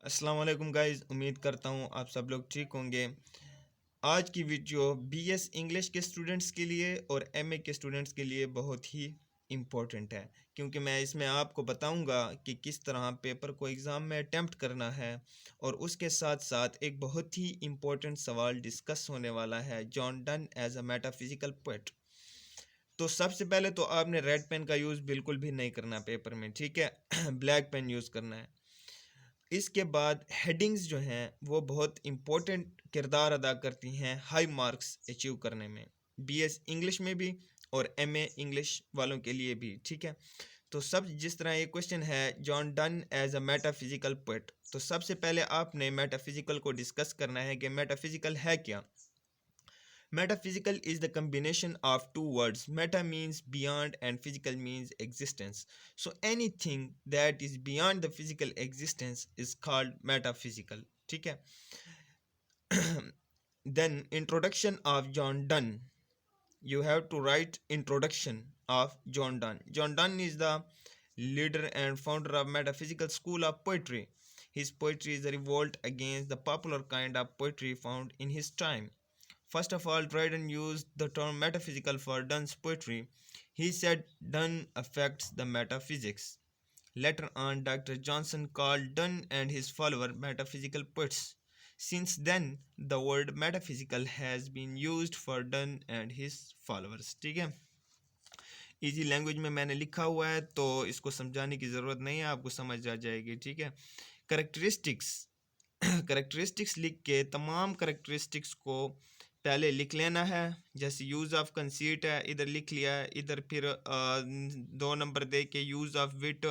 अस्सलाम वालेकुम गाइस, उम्मीद करता हूँ आप सब लोग ठीक होंगे। आज की वीडियो बीएस इंग्लिश के स्टूडेंट्स के लिए और एमए के स्टूडेंट्स के लिए बहुत ही इम्पोर्टेंट है, क्योंकि मैं इसमें आपको बताऊंगा कि किस तरह पेपर को एग्ज़ाम में अटेम्प्ट करना है। और उसके साथ साथ एक बहुत ही इम्पोर्टेंट सवाल डिस्कस होने वाला है, John Donne as a metaphysical poet. तो सबसे पहले तो आपने रेड पेन का यूज़ बिल्कुल भी नहीं करना पेपर में, ठीक है। ब्लैक पेन यूज़ करना है। इसके बाद हेडिंग्स जो हैं वो बहुत इम्पोर्टेंट किरदार अदा करती हैं हाई मार्क्स अचीव करने में, बीएस इंग्लिश में भी और एमए इंग्लिश वालों के लिए भी, ठीक है। तो सब जिस तरह ये क्वेश्चन है, John Donne as a metaphysical poet, तो सबसे पहले आपने मेटाफिजिकल को डिस्कस करना है कि मेटाफिजिकल है क्या। Metaphysical is the combination of two words. Meta means beyond and physical means existence. So anything that is beyond the physical existence is called metaphysical. ठीक है. Then introduction of John Donne. You have to write introduction of John Donne. John Donne is the leader and founder of metaphysical school of poetry. His poetry is a revolt against the popular kind of poetry found in his time. First of all, Dryden used the term metaphysical for Donne's poetry. He said Donne affects the metaphysics. Later on, Dr. Johnson called Donne and his followers metaphysical poets. Since then, the word metaphysical has been used for Donne and his followers. ठीक है, easy language में मैंने लिखा हुआ है, तो इसको समझाने की ज़रूरत नहीं है, आपको समझ आ जाएगी, ठीक है। करेक्टरिस्टिक्स करेक्टरिस्टिक्स लिख के तमाम करेक्टरिस्टिक्स को पहले लिख लेना है। जैसे यूज़ ऑफ कंसीट है, इधर लिख लिया है, इधर फिर 2 नंबर दे के यूज़ ऑफ विट,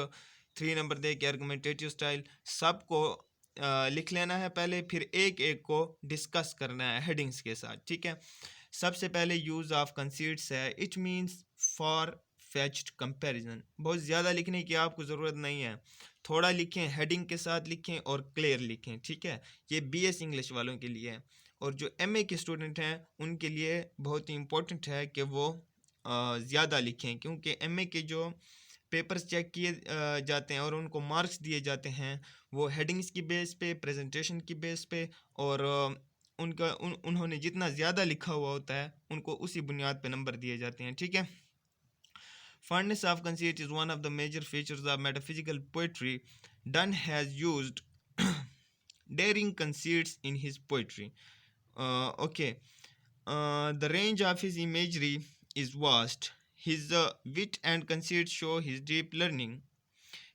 3 नंबर दे के आर्गुमेंटेटिव स्टाइल, सबको लिख लेना है पहले, फिर एक एक को डिस्कस करना है हेडिंग्स के साथ, ठीक है। सबसे पहले यूज़ ऑफ कंसीट्स है, it means for fetched comparison. बहुत ज़्यादा लिखने की आपको ज़रूरत नहीं है, थोड़ा लिखें, हेडिंग के साथ लिखें और क्लियर लिखें, ठीक है। ये बीएस इंग्लिश वालों के लिए है, और जो एमए के स्टूडेंट हैं उनके लिए बहुत ही इम्पोर्टेंट है कि वो ज़्यादा लिखें, क्योंकि एमए के जो पेपर्स चेक किए जाते हैं और उनको मार्क्स दिए जाते हैं वो हेडिंग्स की बेस पे, प्रेजेंटेशन की बेस पे, और उन्होंने जितना ज़्यादा लिखा हुआ होता है उनको उसी बुनियाद पे नंबर दिए जाते हैं, ठीक है। Fondness of conceit is one of the major features of metaphysical poetry. Donne has used daring conceits in his poetry. Okay, the range of his imagery is vast. His wit and conceit show his deep learning.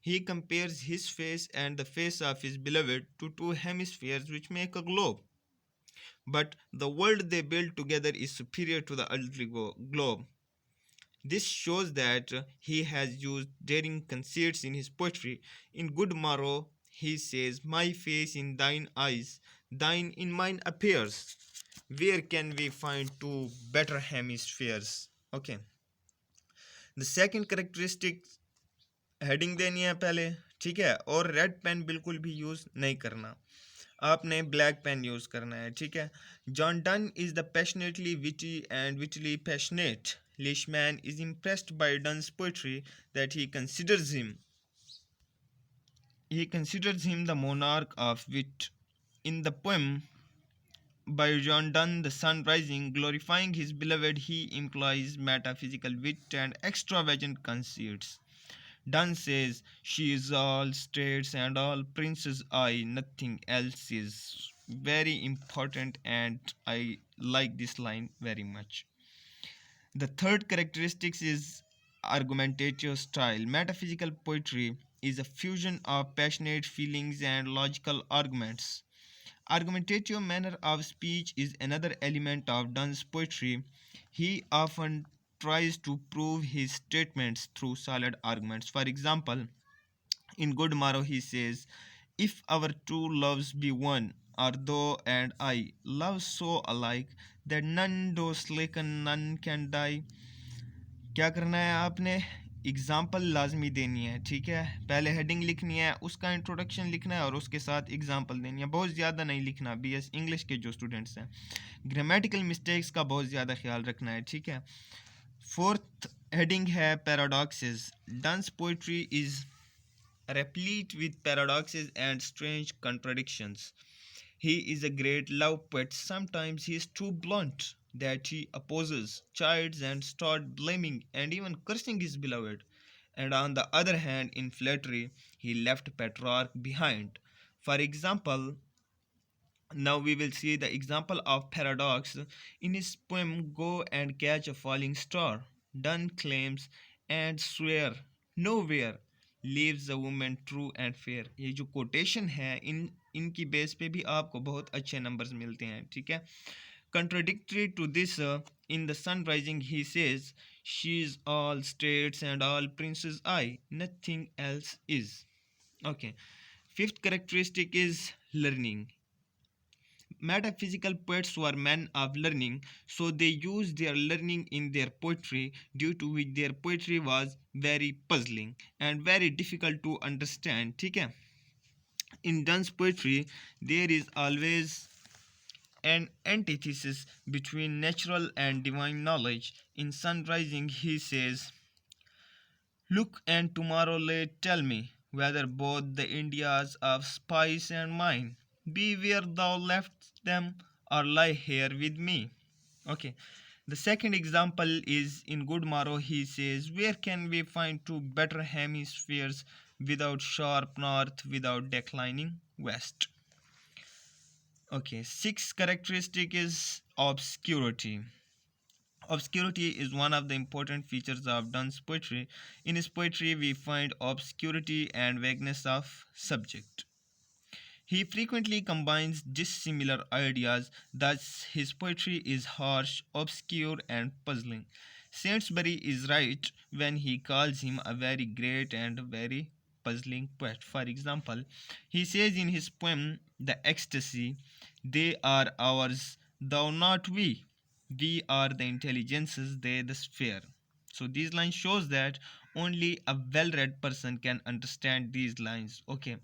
He compares his face and the face of his beloved to two hemispheres which make a globe. But the world they build together is superior to the earthly globe. This shows that he has used daring conceits in his poetry. In Good Morrow, he says, "My face in thine eyes, thine in mine appears. Where can we find two better hemispheres?" Okay. The second characteristic, heading देनी है पहले, ठीक है, और red pen बिल्कुल भी use नहीं करना, आपने ब्लैक पेन यूज़ करना है, ठीक है। John done is the passionately witty and विटली passionate Leishman is impressed by Donne's poetry that he considers him the monarch of wit. In the poem by John Donne, The Sun Rising, glorifying his beloved, he implies metaphysical wit and extravagant conceits. Donne says, "She is all states and all princes I, nothing else is." Very important, and I like this line very much. The third characteristic is argumentative style. Metaphysical poetry is a fusion of passionate feelings and logical arguments. Argumentative manner of speech is another element of Donne's poetry. He often tries to prove his statements through solid arguments. For example, in Good Morrow he says, "If our two loves be one, are thou and I, love so alike that none do slacken, none can die." क्या करना है आपने, example लाजमी देनी है, ठीक है। पहले हेडिंग लिखनी है, उसका इंट्रोडक्शन लिखना है और उसके साथ एग्जाम्पल देनी है, बहुत ज़्यादा नहीं लिखना बीएस इंग्लिश के जो स्टूडेंट्स हैं। ग्रामेटिकल मिस्टेक्स का बहुत ज़्यादा ख्याल रखना है, ठीक है। फोर्थ हेडिंग है paradoxes. Donne's poetry is replete with paradoxes and strange contradictions. He is a great love poet. Sometimes he is too blunt that he opposes, chides, and starts blaming and even cursing his beloved. And on the other hand, in flattery, he left Petrarch behind. For example, now we will see the example of paradox in his poem Go and Catch a Falling Star. Donne claims and swear nowhere leaves a woman true and fair. ये जो quotation है इनकी base पे भी आपको बहुत अच्छे numbers मिलते हैं, ठीक है. Contradictory to this, in the sun rising he says, she's all states and all princes I, nothing else is. Okay. Fifth characteristic is learning. Metaphysical poets were men of learning, so they used their learning in their poetry, due to which their poetry was very puzzling and very difficult to understand. ठीक है. In Donne's poetry, there is always an antithesis between natural and divine knowledge. In Sun Rising, he says, look and tomorrow late tell me whether both the Indias of spice and mine be where thou left them or lie here with me. Okay. The second example is in Good Morrow he says, where can we find two better hemispheres without sharp north, without declining west? Okay, sixth characteristic is obscurity. Obscurity is one of the important features of Donne's poetry. In his poetry, we find obscurity and vagueness of subject. He frequently combines dissimilar ideas, thus, his poetry is harsh, obscure, and puzzling. Saintsbury is right when he calls him a very great and very puzzling poet. For example, he says in his poem, The Ecstasy, they are ours, thou not we. We are the intelligences, they the sphere. So these lines shows that only a well-read person can understand these lines. Okay.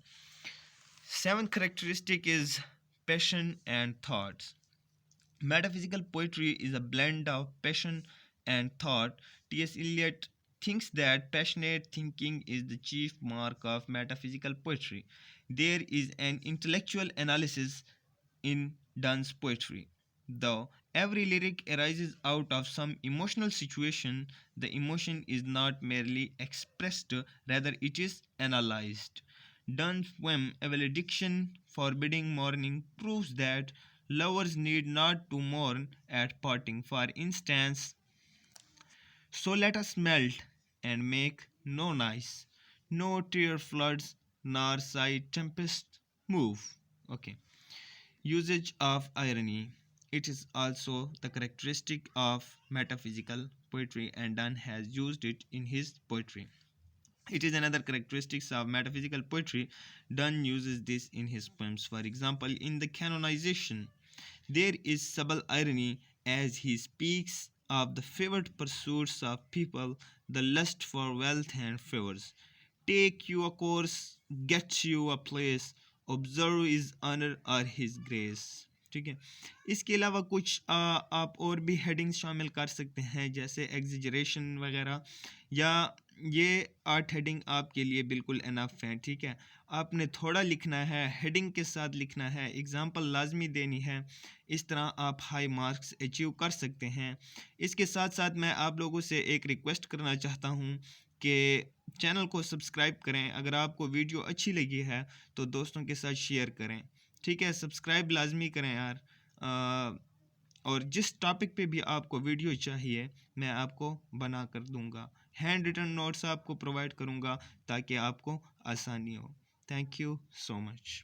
Seventh characteristic is passion and thoughts. Metaphysical poetry is a blend of passion and thought. T.S. Eliot thinks that passionate thinking is the chief mark of metaphysical poetry. There is an intellectual analysis in Donne's poetry. Though every lyric arises out of some emotional situation, the emotion is not merely expressed, rather, it is analyzed. Donne's poem A Valediction Forbidding Mourning proves that lovers need not to mourn at parting. For instance, so let us melt and make no noise, no tear floods, nor sigh tempest move. Okay. Usage of irony. It is also the characteristic of metaphysical poetry, and Donne has used it in his poetry. It is another characteristic of metaphysical poetry. Donne uses this in his poems. For example, in the canonization, there is subtle irony as he speaks of the favored pursuits of people, the lust for wealth and favors. Take you a course, get you a place, observe his honor or his grace. ठीक है. इसके अलावा कुछ आप और भी headings शामिल कर सकते हैं, जैसे एग्जिजरेशन वगैरह, या ये 8 हेडिंग आपके लिए बिल्कुल इनफ है. ठीक है. आपने थोड़ा लिखना है, हेडिंग के साथ लिखना है, एग्जाम्पल लाजमी देनी है. इस तरह आप हाई मार्क्स अचीव कर सकते हैं. इसके साथ साथ मैं आप लोगों से एक रिक्वेस्ट करना चाहता हूँ कि चैनल को सब्सक्राइब करें. अगर आपको वीडियो अच्छी लगी है तो दोस्तों के साथ शेयर करें. ठीक है, सब्सक्राइब लाजमी करें यार. और जिस टॉपिक पे भी आपको वीडियो चाहिए मैं आपको बना कर दूंगा. हैंड रिटन नोट्स आपको प्रोवाइड करूंगा ताकि आपको आसानी हो. Thank you so much.